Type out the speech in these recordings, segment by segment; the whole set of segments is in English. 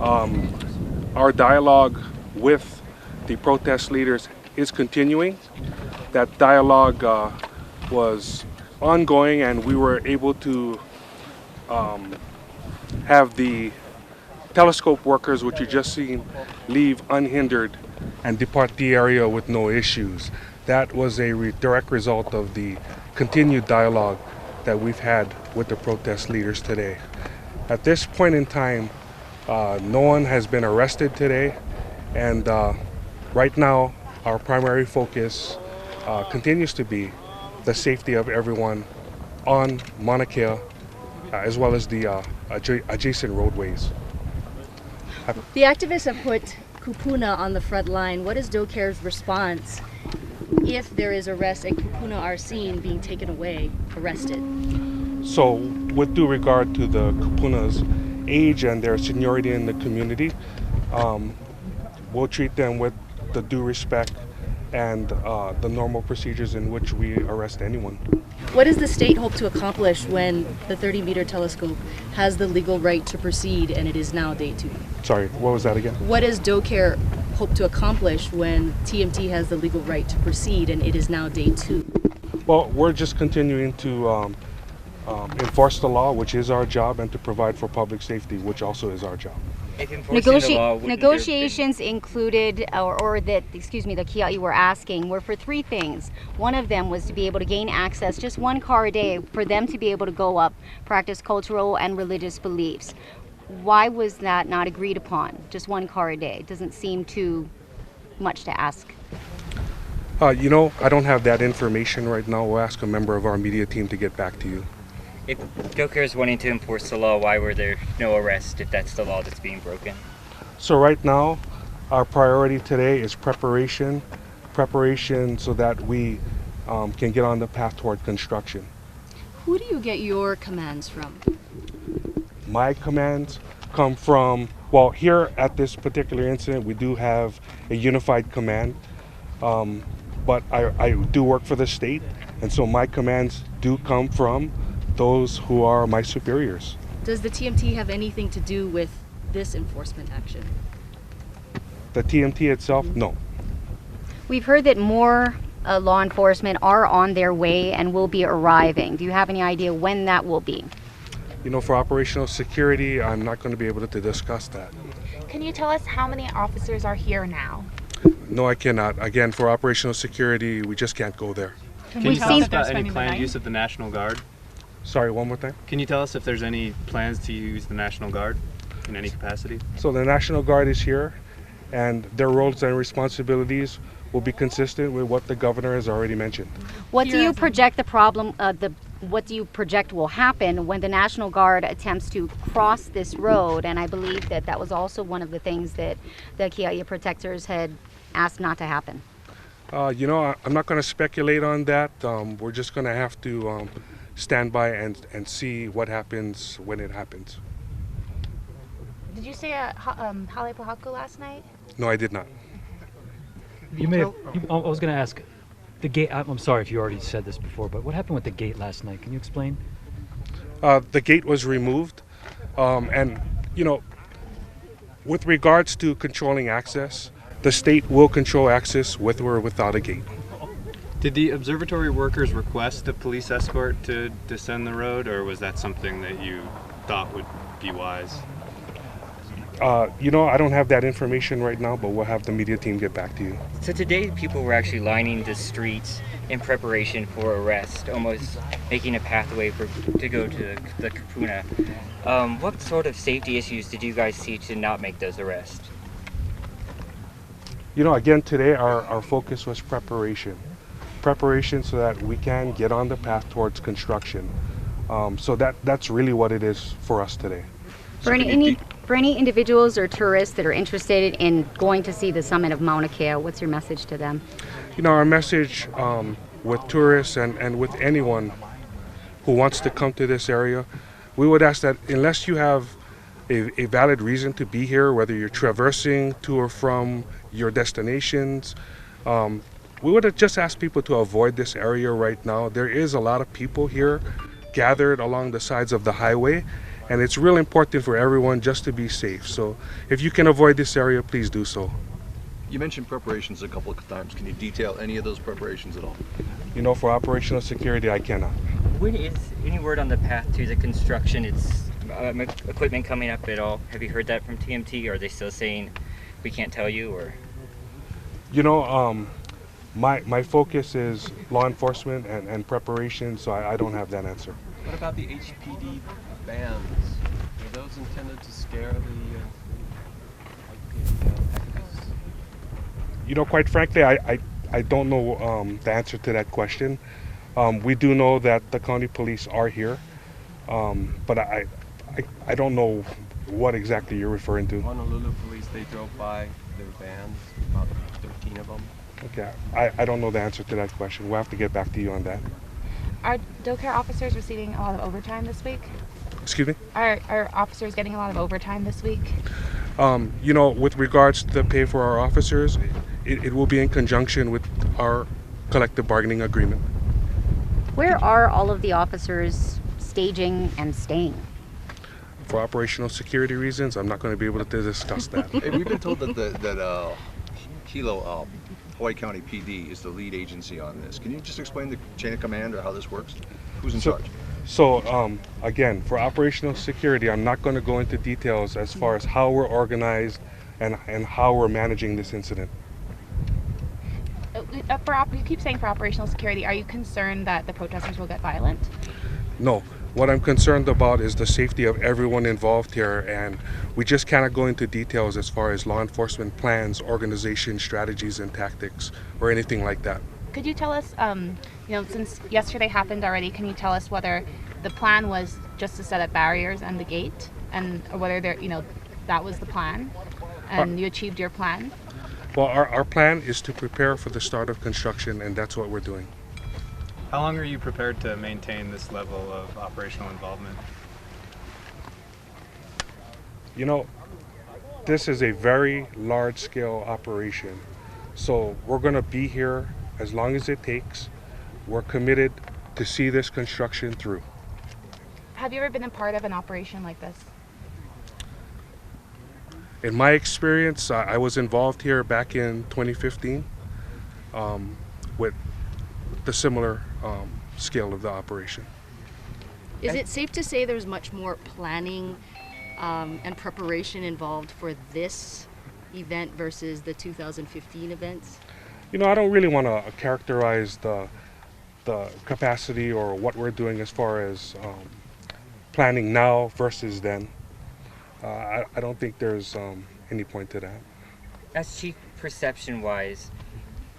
Our dialogue with the protest leaders is continuing. That dialogue was ongoing, and we were able to have the telescope workers, which you just seen, leave unhindered and depart the area with no issues. That was a direct result of the continued dialogue that we've had with the protest leaders today. At this point in time, no one has been arrested today, and right now our primary focus continues to be the safety of everyone on Mauna Kea, as well as the adjacent roadways. The activists have put kupuna on the front line. What is DOE Care's response if there is arrest and kupuna are seen being taken away, arrested? So, with due regard to the kupuna's age and their seniority in the community, we'll treat them with the due respect and the normal procedures in which we arrest anyone. What does the state hope to accomplish when the 30-meter telescope has the legal right to proceed and it is now day 2? Sorry, what was that again? What does DOE Care hope to accomplish when TMT has the legal right to proceed and it is now day 2? Well, we're just continuing to enforce the law, which is our job, and to provide for public safety, which also is our job. Negotiations included, or that, the Kia'i were asking, were for 3 things. One of them was to be able to gain access, just 1 car a day, for them to be able to go up, practice cultural and religious beliefs. Why was that not agreed upon? Just 1 car a day? It doesn't seem too much to ask. I don't have that information right now. We'll ask a member of our media team to get back to you. If DOE Care is wanting to enforce the law, why were there no arrests if that's the law that's being broken? So right now, our priority today is preparation so that we can get on the path toward construction. Who do you get your commands from? My commands come from, well, here at this particular incident, we do have a unified command, but I do work for the state, and so my commands do come from those who are my superiors. Does the TMT have anything to do with this enforcement action? The TMT itself, no. We've heard that more law enforcement are on their way and will be arriving. Do you have any idea when that will be? For operational security, I'm not going to be able to discuss that. Can you tell us how many officers are here now? No, I cannot. Again, for operational security, we just can't go there. Can you tell us about any planned use of the National Guard? Sorry, one more time? Can you tell us if there's any plans to use the National Guard in any capacity? So the National Guard is here, and their roles and responsibilities will be consistent with what the governor has already mentioned. What do you project what do you project will happen when the National Guard attempts to cross this road? And I believe that was also one of the things that the Kia'i protectors had asked not to happen. I'm not going to speculate on that. We're just going to have to stand by and see what happens when it happens. Did you say a hale pohaku last night? No, I did not. You may have, I was going to ask, the gate, I'm sorry if you already said this before, but what happened with the gate last night? Can you explain? The gate was removed, and with regards to controlling access, the state will control access with or without a gate. Did the observatory workers request a police escort to descend the road, or was that something that you thought would be wise? I don't have that information right now, but we'll have the media team get back to you. So today people were actually lining the streets in preparation for arrest, almost making a pathway to go to the kupuna. What sort of safety issues did you guys see to not make those arrests? Again, today our focus was preparation so that we can get on the path towards construction. So that's really what it is for us today. For any individuals or tourists that are interested in going to see the summit of Mauna Kea, what's your message to them? Our message with tourists and with anyone who wants to come to this area, we would ask that unless you have a valid reason to be here, whether you're traversing to or from your destinations, we would just ask people to avoid this area right now. There is a lot of people here gathered along the sides of the highway, And it's real important for everyone just to be safe. So if you can avoid this area, please do so. You mentioned preparations a couple of times. Can you detail any of those preparations at all? You know, for operational security, I cannot. When is any word on the path to the construction? It's equipment coming up at all? Have you heard that from TMT? Or are they still saying we can't tell you? Or You know, my focus is law enforcement and preparation, so I don't have that answer. What about the HPD bands? Are those intended to scare the activists? You know, quite frankly, I don't know the answer to that question. We do know that the county police are here, but I don't know what exactly you're referring to. Honolulu police, they drove by their vans, about 13 of them. Okay, I don't know the answer to that question. We'll have to get back to you on that. Are DOE Care officers receiving a lot of overtime this week? Excuse me? Are officers getting a lot of overtime this week? You know, with regards to the pay for our officers, it will be in conjunction with our collective bargaining agreement. Where are all of the officers staging and staying? For operational security reasons, I'm not going to be able to discuss that. Hey, we've been told that Hilo, Hawaii County PD is the lead agency on this. Can you just explain the chain of command or how this works? Who's in charge? So again, for operational security, I'm not going to go into details as far as how we're organized and how we're managing this incident. You keep saying for operational security. Are you concerned that the protesters will get violent? No. What I'm concerned about is the safety of everyone involved here, and we just cannot go into details as far as law enforcement plans, organization, strategies, and tactics, or anything like that. Could you tell us, since yesterday happened already, can you tell us whether the plan was just to set up barriers and the gate, and whether that was the plan, and you achieved your plan? Well, our plan is to prepare for the start of construction, and that's what we're doing. How long are you prepared to maintain this level of operational involvement? You know, this is a very large-scale operation, so we're going to be here as long as it takes. We're committed to see this construction through. Have you ever been a part of an operation like this? In my experience, I was involved here back in 2015 with the similar scale of the operation. Is it safe to say there's much more planning and preparation involved for this event versus the 2015 events? You know, I don't really want to characterize the capacity or what we're doing as far as planning now versus then. I don't think there's any point to that. as chief perception-wise,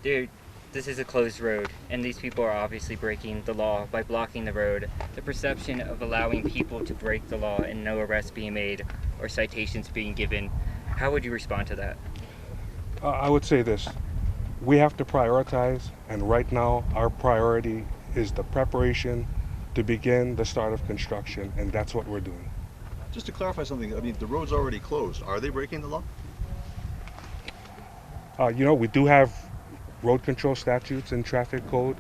this is a closed road, and these people are obviously breaking the law by blocking the road. The perception of allowing people to break the law and no arrests being made or citations being given, how would you respond to that? I would say this. We have to prioritize, and right now our priority is the preparation to begin the start of construction, and that's what we're doing. Just to clarify something, I mean, the road's already closed. Are they breaking the law? We do have road control statutes and traffic code,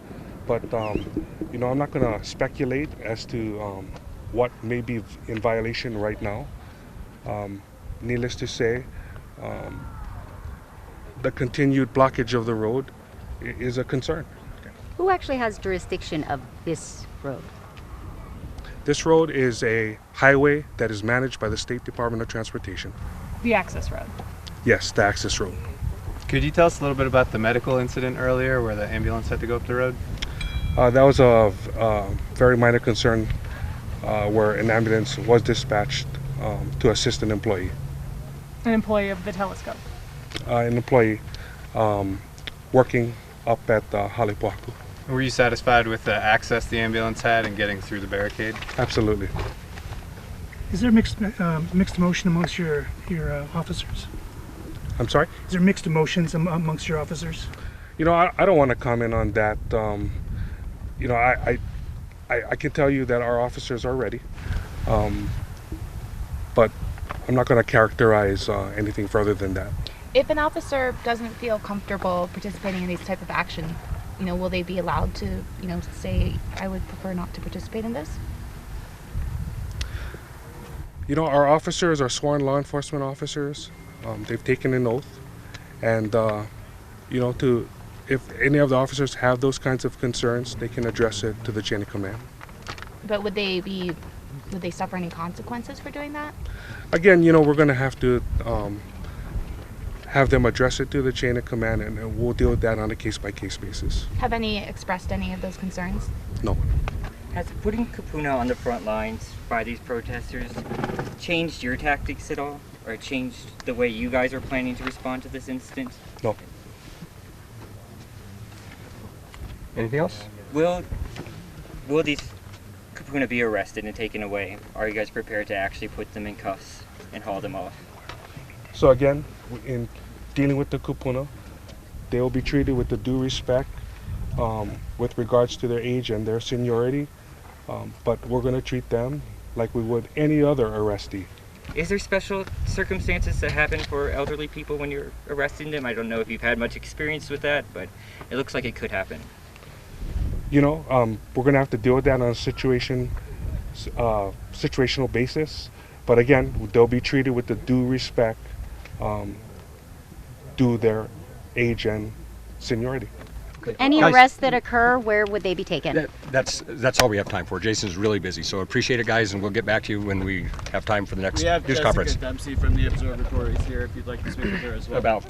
but I'm not going to speculate as to what may be in violation right now. Needless to say, the continued blockage of the road is a concern. Who actually has jurisdiction of this road? This road is a highway that is managed by the State Department of Transportation. The access road. Yes, the access road. Could you tell us a little bit about the medical incident earlier where the ambulance had to go up the road? That was a very minor concern where an ambulance was dispatched to assist an employee. An employee of the telescope. An employee working up at Halipuaku. Were you satisfied with the access the ambulance had and getting through the barricade? Absolutely. Is there mixed emotion amongst your officers? I'm sorry? Is there mixed emotions amongst your officers? I don't want to comment on that. I can tell you that our officers are ready, but I'm not going to characterize anything further than that. If an officer doesn't feel comfortable participating in these type of action, will they be allowed to, say, I would prefer not to participate in this? You know, our officers are sworn law enforcement officers. They've taken an oath, and you know, if any of the officers have those kinds of concerns, they can address it to the chain of command. But would they suffer any consequences for doing that? Again, you know, we're going to have to have them address it to the chain of command, and we'll deal with that on a case-by-case basis. Have any expressed any of those concerns? No. Has putting kupuna on the front lines by these protesters changed your tactics at all? Or changed the way you guys are planning to respond to this incident? No. Anything else? Will these kupuna be arrested and taken away? Are you guys prepared to actually put them in cuffs and haul them off? So again, in dealing with the kupuna, they will be treated with the due respect with regards to their age and their seniority, but we're going to treat them like we would any other arrestee. Is there special circumstances that happen for elderly people when you're arresting them? I don't know if you've had much experience with that, but it looks like it could happen. You know, we're going to have to deal with that on a situational basis. But again, they'll be treated with the due respect due their age and seniority. Any Guys- arrests that occur, where would they be taken? That's all we have time for. Jason's really busy, so appreciate it, guys, and we'll get back to you when we have time for the next We have news Jessica conference. Dempsey from the observatories here if you'd like to speak with her as well. About